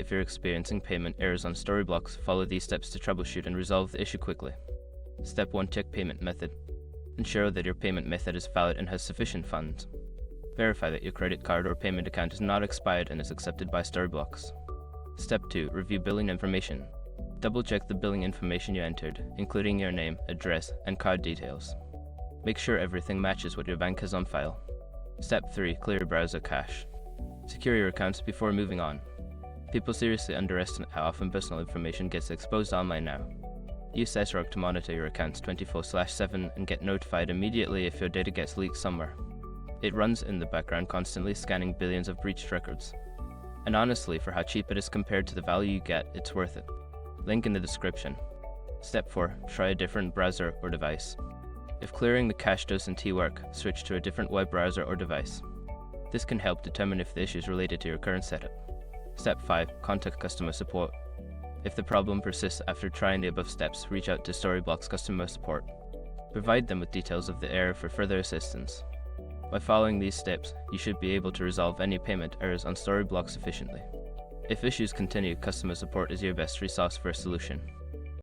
if you're experiencing payment errors on Storyblocks, follow these steps to troubleshoot and resolve the issue quickly. Step 1. Check payment method. Ensure that your payment method is valid and has sufficient funds. Verify that your credit card or payment account is not expired and is accepted by Storyblocks. Step 2. Review billing information. Double-check the billing information you entered, including your name, address, and card details. Make sure everything matches what your bank has on file. Step 3. Clear your browser cache. Secure your accounts before moving on. People seriously underestimate how often personal information gets exposed online now. Use Sesrog to monitor your accounts 24/7 and get notified immediately if your data gets leaked somewhere. It runs in the background, constantly scanning billions of breached records. And honestly, for how cheap it is compared to the value you get, it's worth it. Link in the description. Step 4. Try a different browser or device. If clearing the cache doesn't work, switch to a different web browser or device. This can help determine if the issue is related to your current setup. Step 5. Contact customer support. If the problem persists after trying the above steps, reach out to Storyblocks customer support. Provide them with details of the error for further assistance. By following these steps, you should be able to resolve any payment errors on Storyblocks efficiently. If issues continue, customer support is your best resource for a solution.